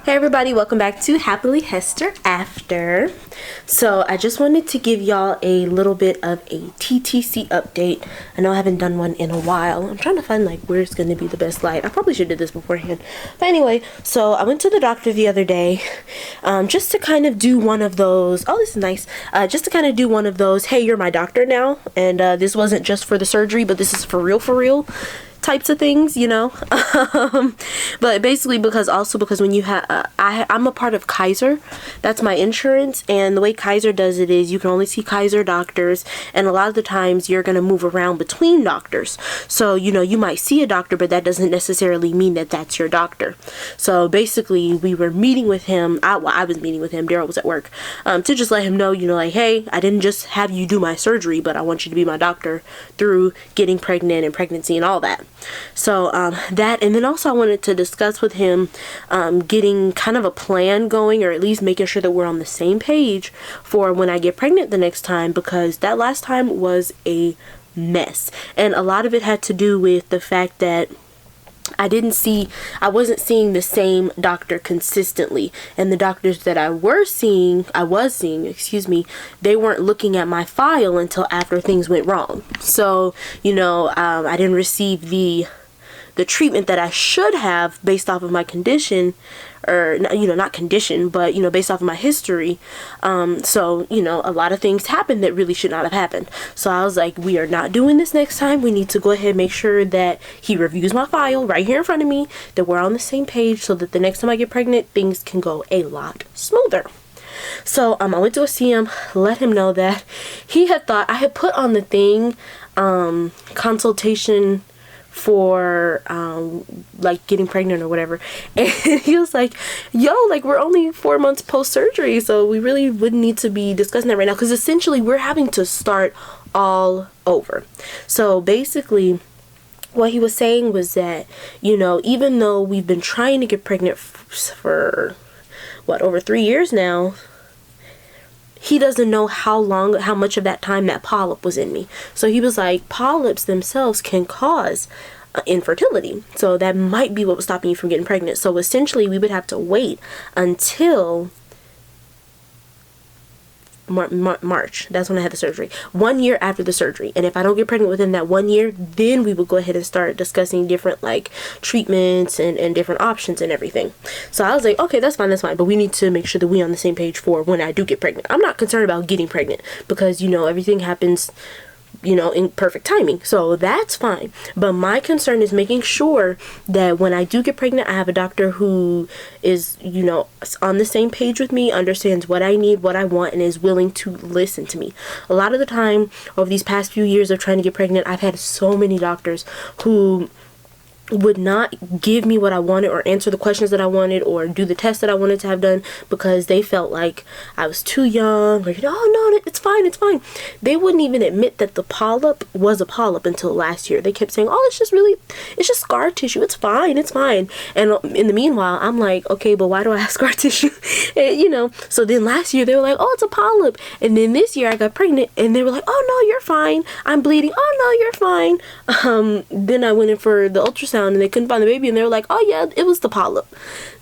Hey everybody, welcome back to Happily Hester After. So I just wanted to give y'all a little bit of a TTC update. I know I haven't done one in a while. I'm trying to find like where it's going to be the best light. I probably should have did this beforehand. But anyway, so I went to the doctor the other day just to kind of do one of those. Oh, this is nice. Just to kind of do one of those, hey, you're my doctor now. And this wasn't just for the surgery, but this is for real types of things, you know. But basically because when you have I'm a part of Kaiser. That's my insurance, and the way Kaiser does it is you can only see Kaiser doctors, and a lot of the times you're going to move around between doctors. So, you know, you might see a doctor, but that doesn't necessarily mean that that's your doctor. So basically we were meeting with him. I was meeting with him. Daryl was at work, to just let him know, you know, like, hey, I didn't just have you do my surgery, but I want you to be my doctor through getting pregnant and pregnancy and all that. So that, and then also I wanted to discuss with him getting kind of a plan going, or at least making sure that we're on the same page for when I get pregnant the next time, because that last time was a mess. And a lot of it had to do with the fact that I wasn't seeing the same doctor consistently, and the doctors that I was seeing, they weren't looking at my file until after things went wrong. So, you know, I didn't receive the treatment that I should have based off of my condition, or, you know, not condition, but, you know, based off of my history. So, you know, a lot of things happened that really should not have happened. So I was like, we are not doing this next time. We need to go ahead and make sure that he reviews my file right here in front of me, that we're on the same page, so that the next time I get pregnant, things can go a lot smoother. So I went to go see him, let him know that he had thought I had put on the thing, consultation for like getting pregnant or whatever, and he was like, yo, like, we're only 4 months post surgery, so we really wouldn't need to be discussing that right now, because essentially we're having to start all over. So basically what he was saying was that, you know, even though we've been trying to get pregnant for over 3 years now, he doesn't know how much of that time that polyp was in me. So he was like, polyps themselves can cause infertility. So that might be what was stopping you from getting pregnant. So essentially we would have to wait until March. That's when I had the surgery. 1 year after the surgery. And if I don't get pregnant within that 1 year, then we will go ahead and start discussing different like treatments and different options and everything. So I was like, okay, that's fine. But we need to make sure that we're on the same page for when I do get pregnant. I'm not concerned about getting pregnant, because, you know, everything happens, you know, in perfect timing. So that's fine. But my concern is making sure that when I do get pregnant, I have a doctor who is, you know, on the same page with me, understands what I need, what I want, and is willing to listen to me. A lot of the time over these past few years of trying to get pregnant, I've had so many doctors who would not give me what I wanted, or answer the questions that I wanted, or do the tests that I wanted to have done, because they felt like I was too young, or, you know, oh no, it's fine. They wouldn't even admit that the polyp was a polyp until last year. They kept saying, oh, it's just scar tissue, it's fine. And in the meanwhile, I'm like, okay, but why do I have scar tissue? And, you know, so then last year they were like, oh, it's a polyp. And then this year I got pregnant and they were like, oh no, you're fine, I'm bleeding, oh no, you're fine. Then I went in for the ultrasound and they couldn't find the baby, and they were like, oh yeah, it was the polyp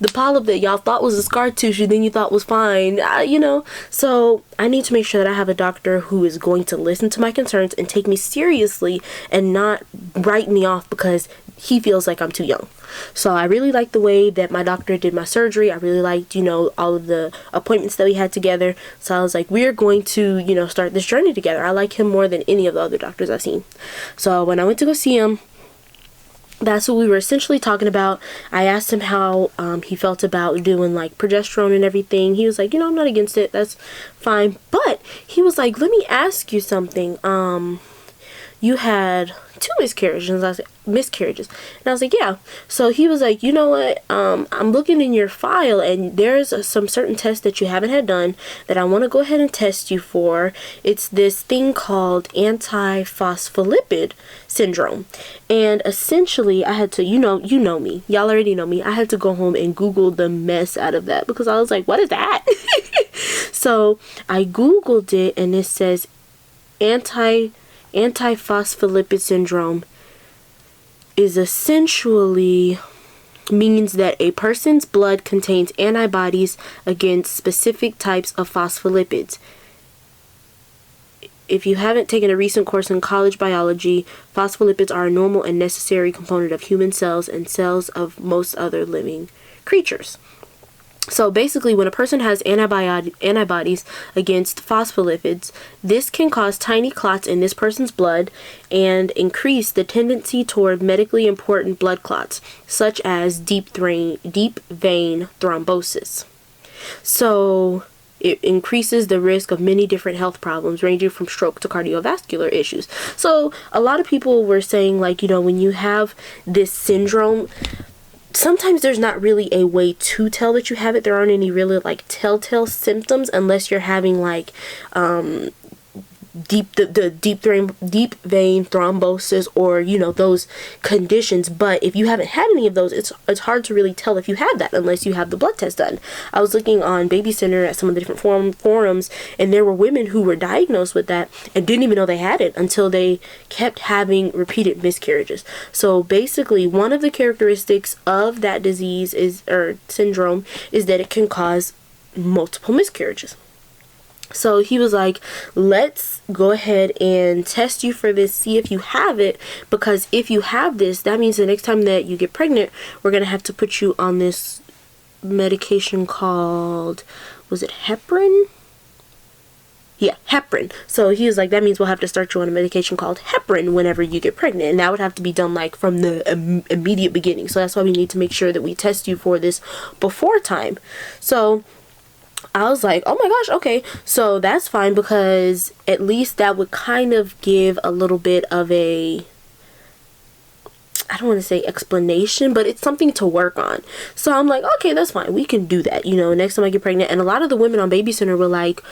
that y'all thought was a scar tissue, then you thought was fine, you know. So I need to make sure that I have a doctor who is going to listen to my concerns and take me seriously, and not write me off because he feels like I'm too young. So I really liked the way that my doctor did my surgery. I really liked, you know, all of the appointments that we had together. So I was like, we're going to, you know, start this journey together. I like him more than any of the other doctors I've seen. So when I went to go see him, that's what we were essentially talking about. I asked him how he felt about doing like progesterone and everything. He was like, you know, I'm not against it, that's fine. But he was like, let me ask you something. You had 2 miscarriages. I was like, miscarriages. And I was like, yeah. So he was like, you know what, I'm looking in your file and there's some certain tests that you haven't had done that I want to go ahead and test you for. It's this thing called antiphospholipid syndrome. And essentially I had to, you know me, y'all already know me, I had to go home and Google the mess out of that, because I was like, what is that? So I Googled it, and it says antiphospholipid syndrome is essentially, means that a person's blood contains antibodies against specific types of phospholipids. If you haven't taken a recent course in college biology, phospholipids are a normal and necessary component of human cells and cells of most other living creatures. So basically, when a person has antibodies against phospholipids, this can cause tiny clots in this person's blood and increase the tendency toward medically important blood clots, such as deep vein thrombosis. So it increases the risk of many different health problems, ranging from stroke to cardiovascular issues. So a lot of people were saying, like, you know, when you have this syndrome, sometimes there's not really a way to tell that you have it. There aren't any really like telltale symptoms unless you're having like deep vein thrombosis, or you know, those conditions. But if you haven't had any of those, it's hard to really tell if you have that unless you have the blood test done. I was looking on Baby Center at some of the different forums, and there were women who were diagnosed with that and didn't even know they had it until they kept having repeated miscarriages. So basically, one of the characteristics of that disease or syndrome is that it can cause multiple miscarriages. So he was like, let's go ahead and test you for this, see if you have it, because if you have this, that means the next time that you get pregnant, we're going to have to put you on this medication called, was it heparin? Yeah, heparin. So he was like, that means we'll have to start you on a medication called heparin whenever you get pregnant. And that would have to be done like from the immediate beginning. So that's why we need to make sure that we test you for this before time. So I was like, oh my gosh, okay, so that's fine, because at least that would kind of give a little bit of a, I don't want to say explanation, but it's something to work on. So I'm like, okay, that's fine, we can do that, you know, next time I get pregnant. And a lot of the women on Baby Center were like,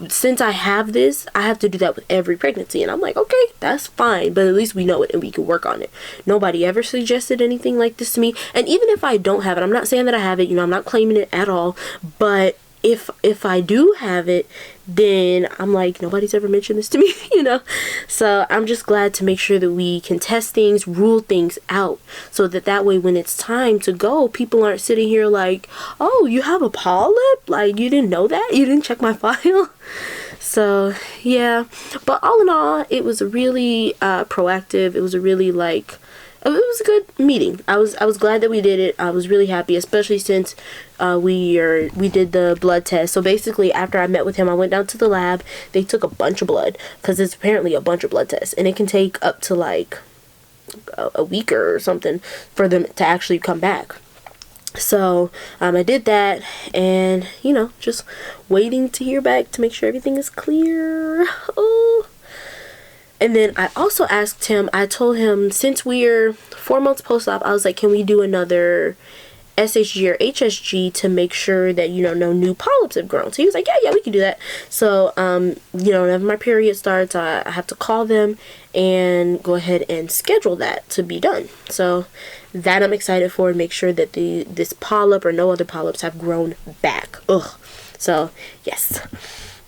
since I have this, I have to do that with every pregnancy. And I'm like, okay, that's fine, but at least we know it and we can work on it. Nobody ever suggested anything like this to me. And even if I don't have it, I'm not saying that I have it, you know, I'm not claiming it at all, but if I do have it, then I'm like, nobody's ever mentioned this to me, you know. So I'm just glad to make sure that we can test things, rule things out, so that way when it's time to go, people aren't sitting here like, oh, you have a polyp? Like, you didn't know that? You didn't check my file? So yeah, but all in all, it was really proactive. It was a really like, it was a good meeting. I was glad that we did it. I was really happy, especially since we did the blood test. So basically, after I met with him, I went down to the lab. They took a bunch of blood, because it's apparently a bunch of blood tests, and it can take up to like a week or something for them to actually come back. So I did that, and you know, just waiting to hear back to make sure everything is clear. Oh. And then I also asked him, I told him, since we're 4 months post-op, I was like, can we do another SHG or HSG to make sure that, you know, no new polyps have grown? So he was like, yeah, we can do that. So, you know, whenever my period starts, I have to call them and go ahead and schedule that to be done. So that I'm excited for, and make sure that this polyp or no other polyps have grown back. Ugh. So, yes.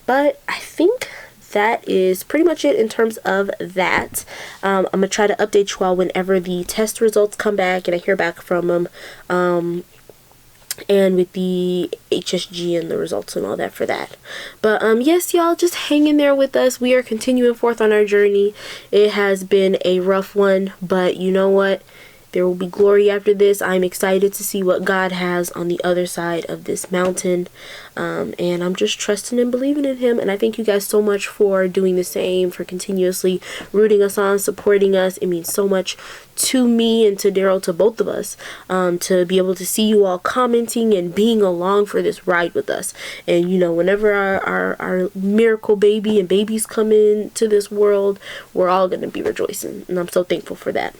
But I think that is pretty much it in terms of that. I'm gonna try to update you all whenever the test results come back and I hear back from them, and with the HSG and the results and all that for that. But yes, y'all, just hang in there with us. We are continuing forth on our journey. It has been a rough one, but you know what? There will be glory after this. I'm excited to see what God has on the other side of this mountain. And I'm just trusting and believing in Him. And I thank you guys so much for doing the same, for continuously rooting us on, supporting us. It means so much to me and to Daryl, to both of us, to be able to see you all commenting and being along for this ride with us. And, you know, whenever our miracle baby and babies come into this world, we're all going to be rejoicing. And I'm so thankful for that.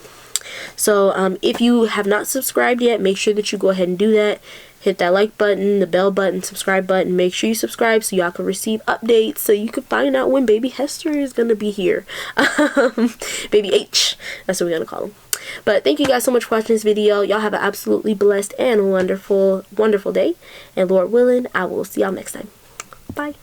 So if you have not subscribed yet, make sure that you go ahead and do that. Hit that like button, the bell button, subscribe button. Make sure you subscribe so y'all can receive updates, so you can find out when baby Hester is going to be here. Baby H, that's what we're going to call him. But thank you guys so much for watching this video. Y'all have an absolutely blessed and wonderful day. And Lord willing, I will see y'all next time. Bye.